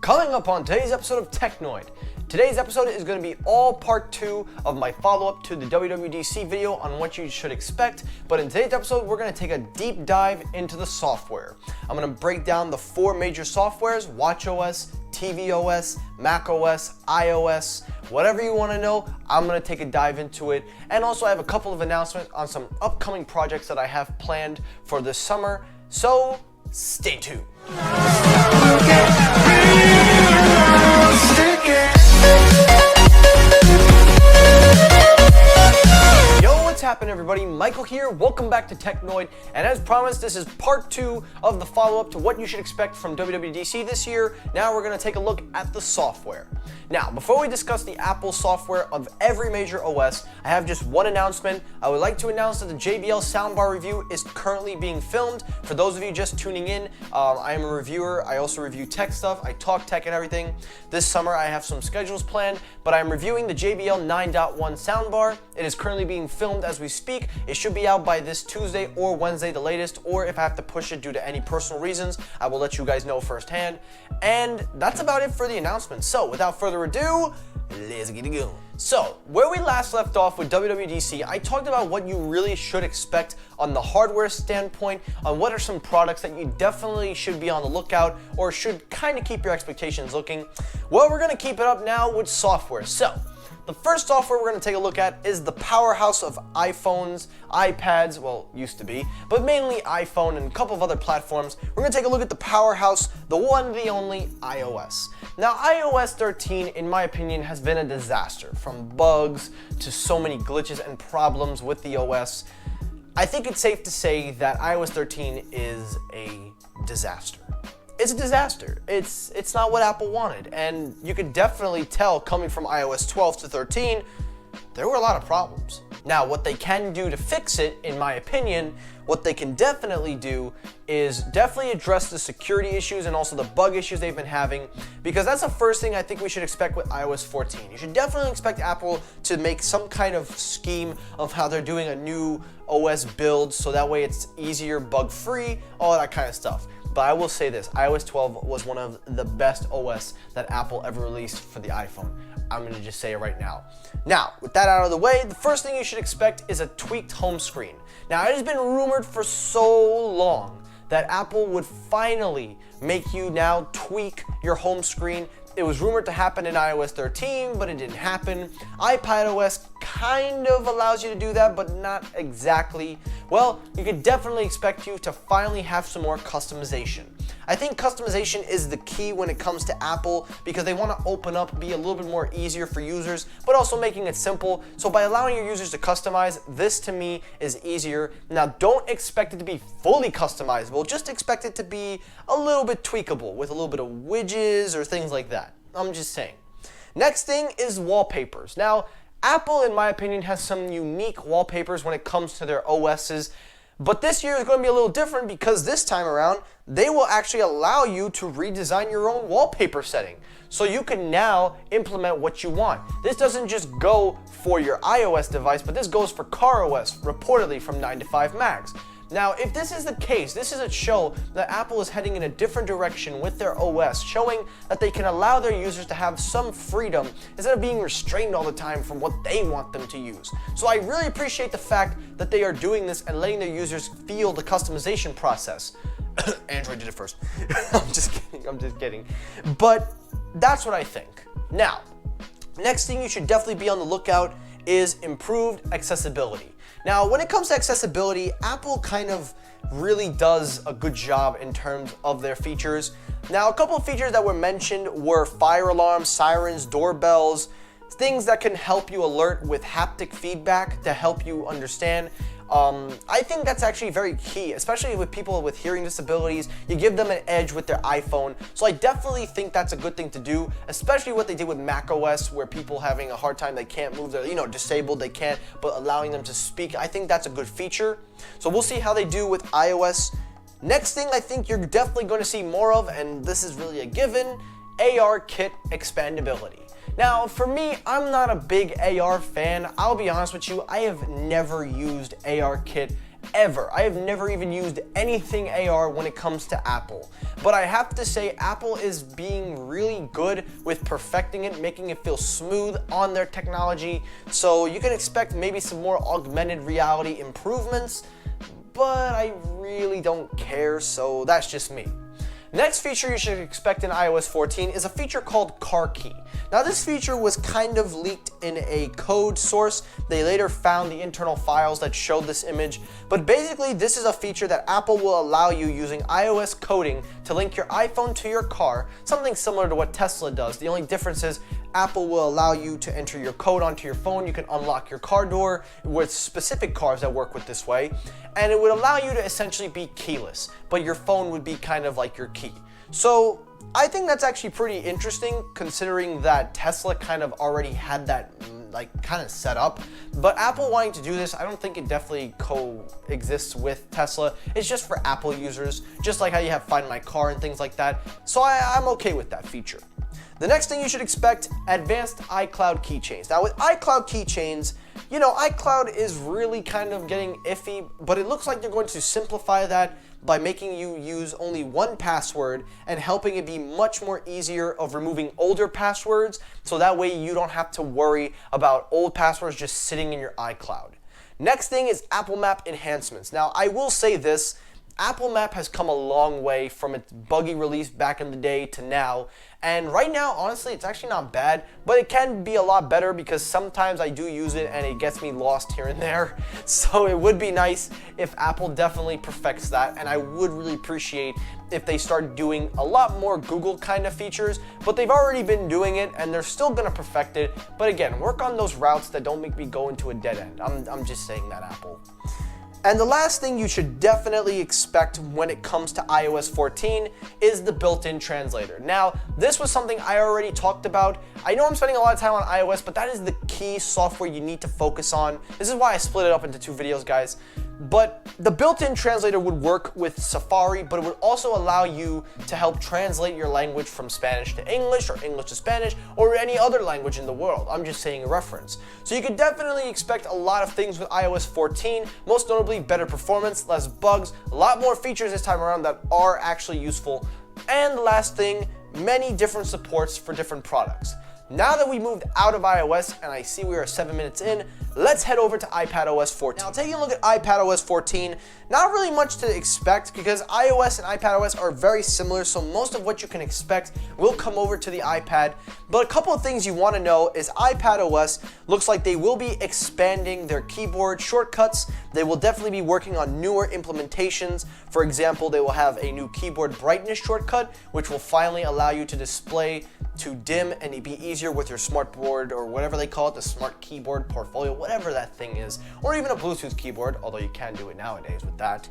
Coming up on today's episode of Technoid. Today's episode is going to be all part 2 of my follow-up to the WWDC video on what you should expect, but in today's episode we're going to take a deep dive into the software. I'm going to break down the 4 major softwares: watchOS, tvOS, macOS, iOS, whatever you want to know. I'm going to take a dive into it, and also I have a couple of announcements on some upcoming projects that I have planned for this summer, so stay tuned. What's happening, everybody? Michael here. Welcome back to Technoid, and as promised, this is part 2 of the follow-up to what you should expect from WWDC this year. Now we're going to take a look at the software. Now, before we discuss the Apple software of every major OS, I have just one announcement. I would like to announce that the JBL soundbar review is currently being filmed. For those of you just tuning in, I am a reviewer. I also review tech stuff. I talk tech and everything. This summer I have some schedules planned, but I'm reviewing the JBL 9.1 soundbar. It is currently being filmed as we speak. It should be out by this Tuesday or Wednesday the latest, or if I have to push it due to any personal reasons, I will let you guys know firsthand. And that's about it for the announcement. So without further ado, let's get it going. So, where we last left off with WWDC, I talked about what you really should expect on the hardware standpoint, on what are some products that you definitely should be on the lookout or should kind of keep your expectations looking. Well, we're going to keep it up now with software. So, the first software we're going to take a look at is the powerhouse of iPhones, iPads, well, used to be, but mainly iPhone and a couple of other platforms. We're going to take a look at the powerhouse, the one, the only, iOS. Now, iOS 13, in my opinion, has been a disaster. From bugs to so many glitches and problems with the OS, I think it's safe to say that iOS 13 is a disaster. It's a disaster. It's not what Apple wanted, and you could definitely tell coming from iOS 12 to 13, there were a lot of problems. Now, what they can do to fix it, in my opinion, what they can definitely do is definitely address the security issues and also the bug issues they've been having, because that's the first thing I think we should expect with iOS 14. You should definitely expect Apple to make some kind of scheme of how they're doing a new OS build, so that way it's easier, bug-free, all that kind of stuff. But I will say this, iOS 12 was one of the best OS that Apple ever released for the iPhone. I'm going to just say it right now. Now, with that out of the way, the first thing you should expect is a tweaked home screen. Now, it has been rumored for so long that Apple would finally make you now tweak your home screen. It was rumored to happen in iOS 13, but it didn't happen. iPadOS kind of allows you to do that, but not exactly. Well, you could definitely expect you to finally have some more customization. I think customization is the key when it comes to Apple, because they want to open up, be a little bit more easier for users, but also making it simple. So by allowing your users to customize, this to me is easier. Now, don't expect it to be fully customizable, just expect it to be a little bit tweakable with a little bit of widgets or things like that. I'm just saying. Next thing is wallpapers. Now, Apple, in my opinion, has some unique wallpapers when it comes to their OSs, but this year is going to be a little different because this time around, they will actually allow you to redesign your own wallpaper setting. So you can now implement what you want. This doesn't just go for your iOS device, but this goes for CarOS, reportedly from 9 to 5 Macs. Now, if this is the case, this is a show that Apple is heading in a different direction with their OS, showing that they can allow their users to have some freedom instead of being restrained all the time from what they want them to use. So I really appreciate the fact that they are doing this and letting their users feel the customization process. Android did it first. I'm just kidding. But that's what I think. Now, next thing you should definitely be on the lookout is improved accessibility. Now, when it comes to accessibility, Apple kind of really does a good job in terms of their features. Now, a couple of features that were mentioned were fire alarms, sirens, doorbells, things that can help you alert with haptic feedback to help you understand. I think that's actually very key, especially with people with hearing disabilities. You give them an edge with their iPhone. So I definitely think that's a good thing to do, especially what they did with macOS, where people having a hard time, they can't move their, disabled, they can't, but allowing them to speak. I think that's a good feature. So we'll see how they do with iOS. Next thing I think you're definitely going to see more of, and this is really a given, ARKit expandability. Now, for me, I'm not a big AR fan. I'll be honest with you, I have never used ARKit ever. I have never even used anything AR when it comes to Apple. But I have to say, Apple is being really good with perfecting it, making it feel smooth on their technology. So you can expect maybe some more augmented reality improvements, but I really don't care, so that's just me. Next feature you should expect in iOS 14 is a feature called Car Key. Now this feature was kind of leaked in a code source. They later found the internal files that showed this image, but basically this is a feature that Apple will allow you using iOS coding to link your iPhone to your car, something similar to what Tesla does. The only difference is Apple will allow you to enter your code onto your phone. You can unlock your car door with specific cars that work with this way, and it would allow you to essentially be keyless, but your phone would be kind of like your key. So I think that's actually pretty interesting, considering that Tesla kind of already had that kind of set up. But Apple wanting to do this, I don't think it definitely coexists with Tesla. It's just for Apple users, just like how you have Find My Car and things like that. So I'm okay with that feature. The next thing you should expect, advanced iCloud keychains. Now with iCloud keychains, you know, iCloud is really kind of getting iffy, but it looks like they're going to simplify that by making you use only one password and helping it be much more easier of removing older passwords, so that way you don't have to worry about old passwords just sitting in your iCloud. Next thing is Apple Map Enhancements. Now I will say this, Apple Map has come a long way from its buggy release back in the day to now, and right now, honestly, it's actually not bad, but it can be a lot better because sometimes I do use it and it gets me lost here and there. So it would be nice if Apple definitely perfects that, and I would really appreciate if they start doing a lot more Google kind of features, but they've already been doing it and they're still gonna perfect it. But again, work on those routes that don't make me go into a dead end. I'm just saying that, Apple. And the last thing you should definitely expect when it comes to iOS 14 is the built-in translator. Now, this was something I already talked about. I know I'm spending a lot of time on iOS, but that is the key software you need to focus on. This is why I split it up into two videos, guys. But the built-in translator would work with Safari, but it would also allow you to help translate your language from Spanish to English or English to Spanish or any other language in the world. I'm just saying a reference. So you could definitely expect a lot of things with iOS 14, most notably better performance, less bugs, a lot more features this time around that are actually useful. And the last thing, many different supports for different products. Now that we moved out of iOS and I see we are 7 minutes in, let's head over to iPadOS 14. Now, taking a look at iPadOS 14, not really much to expect because iOS and iPadOS are very similar, so most of what you can expect will come over to the iPad. But a couple of things you want to know is iPadOS looks like they will be expanding their keyboard shortcuts. They will definitely be working on newer implementations. For example, they will have a new keyboard brightness shortcut, which will finally allow you to display to dim and it'd be easier with your smartboard or whatever they call it, the smart keyboard portfolio, whatever that thing is, or even a Bluetooth keyboard, although you can do it nowadays with that.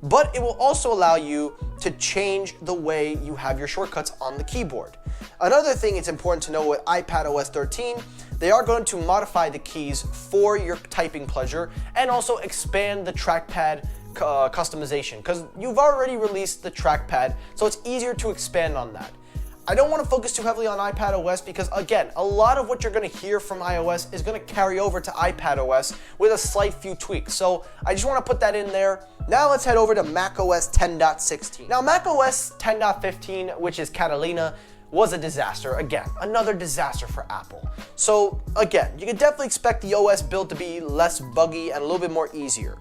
But it will also allow you to change the way you have your shortcuts on the keyboard. Another thing it's important to know with iPadOS 13, they are going to modify the keys for your typing pleasure and also expand the trackpad customization, because you've already released the trackpad, so it's easier to expand on that. I don't want to focus too heavily on iPadOS because, again, a lot of what you're going to hear from iOS is going to carry over to iPadOS with a slight few tweaks. So I just want to put that in there. Now let's head over to macOS 10.16. Now macOS 10.15, which is Catalina, was a disaster. Again, another disaster for Apple. So again, you can definitely expect the OS build to be less buggy and a little bit more easier.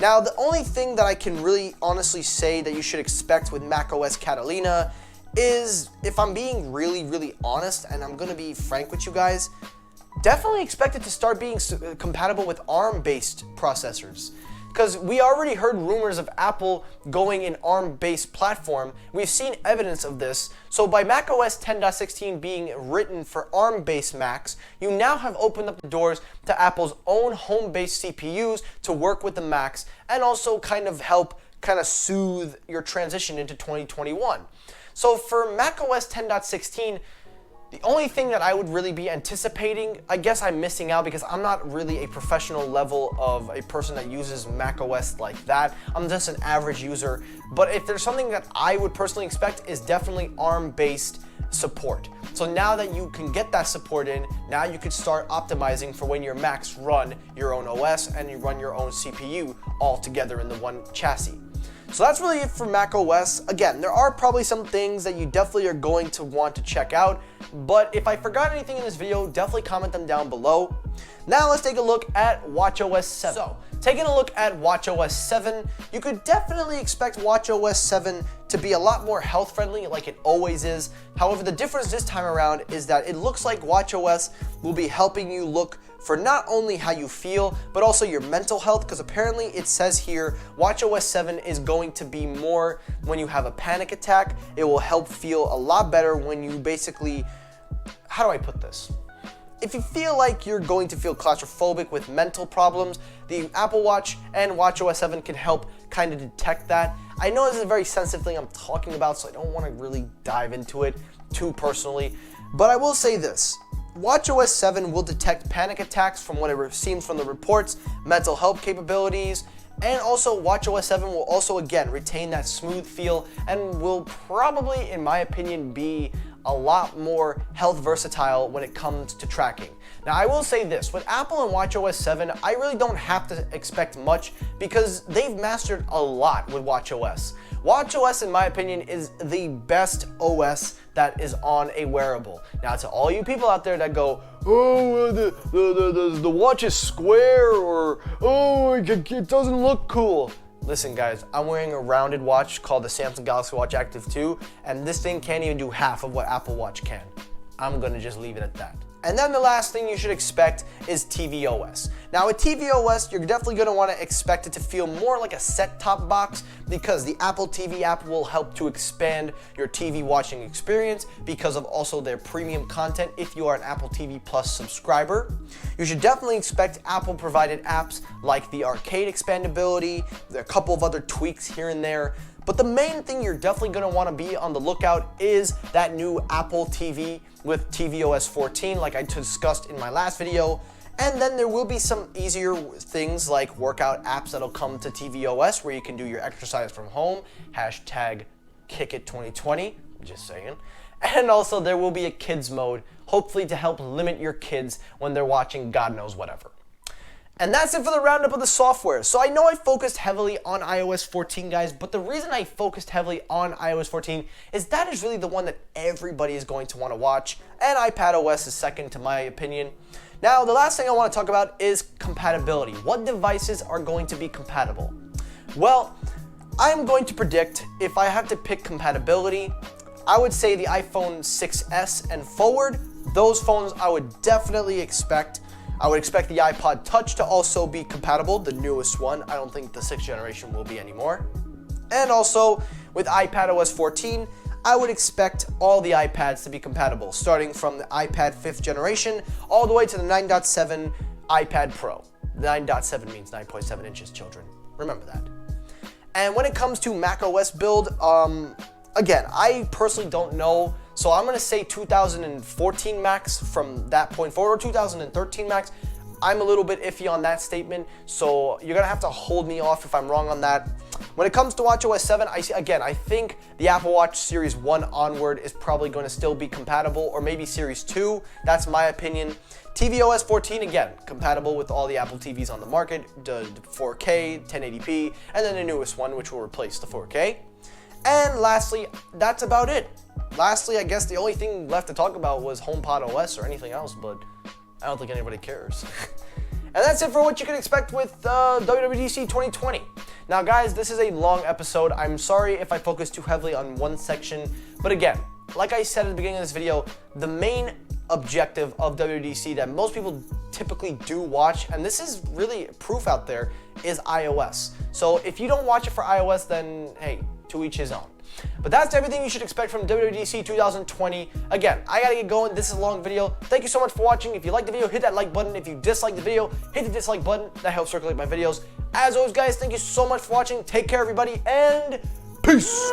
Now, the only thing that I can really honestly say that you should expect with macOS Catalina is, if I'm being really honest, and I'm gonna be frank with you guys, definitely expect it to start being compatible with ARM-based processors. Because we already heard rumors of Apple going an ARM-based platform. We've seen evidence of this. So by macOS 10.16 being written for ARM-based Macs, you now have opened up the doors to Apple's own home-based CPUs to work with the Macs and also kind of help soothe your transition into 2021. So for macOS 10.16, the only thing that I would really be anticipating, I guess I'm missing out because I'm not really a professional level of a person that uses macOS like that. I'm just an average user. But if there's something that I would personally expect is definitely ARM-based support. So now that you can get that support in, now you could start optimizing for when your Macs run your own OS and you run your own CPU all together in the one chassis. So that's really it for Mac OS. Again, there are probably some things that you definitely are going to want to check out, but if I forgot anything in this video, definitely comment them down below. Now let's take a look at watchOS 7. So, taking a look at watchOS 7, you could definitely expect watchOS 7 to be a lot more health friendly like it always is. However, the difference this time around is that it looks like watchOS will be helping you look for not only how you feel, but also your mental health, because apparently it says here watchOS 7 is going to be more when you have a panic attack. It will help feel a lot better when you basically, how do I put this? If you feel like you're going to feel claustrophobic with mental problems, the Apple Watch and watchOS 7 can help kind of detect that. I know this is a very sensitive thing I'm talking about, so I don't want to really dive into it too personally, but I will say this. watchOS 7 will detect panic attacks from what it seems from the reports, mental health capabilities, and also watchOS 7 will also again retain that smooth feel and will probably, in my opinion, be a lot more health versatile when it comes to tracking. Now I will say this, with Apple and watchOS 7, I really don't have to expect much because they've mastered a lot with watchOS. watchOS, in my opinion, is the best OS that is on a wearable. Now to all you people out there that go, oh, the watch is square, or oh, it doesn't look cool. Listen guys, I'm wearing a rounded watch called the Samsung Galaxy Watch Active 2, and this thing can't even do half of what Apple Watch can. I'm gonna just leave it at that. And then the last thing you should expect is tvOS. Now with tvOS, you're definitely going to want to expect it to feel more like a set-top box because the Apple TV app will help to expand your TV watching experience because of also their premium content if you are an Apple TV Plus subscriber. You should definitely expect Apple provided apps like the arcade expandability, there are a couple of other tweaks here and there. But the main thing you're definitely going to want to be on the lookout is that new Apple TV with tvOS 14 like I discussed in my last video. And then there will be some easier things like workout apps that'll come to tvOS where you can do your exercise from home, #KickIt2020, just saying. And also there will be a kids mode, hopefully to help limit your kids when they're watching God knows whatever. And that's it for the roundup of the software. So I know I focused heavily on iOS 14, guys, but the reason I focused heavily on iOS 14 is that is really the one that everybody is going to want to watch, and iPadOS is second to my opinion. Now, the last thing I want to talk about is compatibility. What devices are going to be compatible? Well, I'm going to predict if I have to pick compatibility, I would say the iPhone 6s and forward. Those phones I would definitely expect. I would expect the iPod Touch to also be compatible, the newest one. I don't think the 6th generation will be anymore. And also, with iPadOS 14, I would expect all the iPads to be compatible, starting from the iPad 5th generation all the way to the 9.7 iPad Pro. 9.7 means 9.7 inches, children. Remember that. And when it comes to macOS build, again, I personally don't know. So I'm gonna say 2014 Max from that point forward, or 2013 Max. I'm a little bit iffy on that statement, so you're gonna have to hold me off if I'm wrong on that. When it comes to watchOS 7, I think the Apple Watch Series 1 onward is probably gonna still be compatible, or maybe Series 2, that's my opinion. tvOS 14, again, compatible with all the Apple TVs on the market, the 4K, 1080p, and then the newest one, which will replace the 4K. And lastly, that's about it. Lastly, I guess the only thing left to talk about was HomePod OS or anything else, but I don't think anybody cares. And that's it for what you can expect with WWDC 2020. Now guys, this is a long episode. I'm sorry if I focus too heavily on one section, but again, like I said at the beginning of this video, the main objective of WWDC that most people typically do watch, and this is really proof out there, is iOS. So if you don't watch it for iOS, then hey, to each his own. But that's everything you should expect from WWDC 2020. Again, I gotta get going. This is a long video. Thank you so much for watching. If you like the video, hit that like button. If you dislike the video, hit the dislike button. That helps circulate my videos. As always, guys, thank you so much for watching. Take care, everybody, and peace.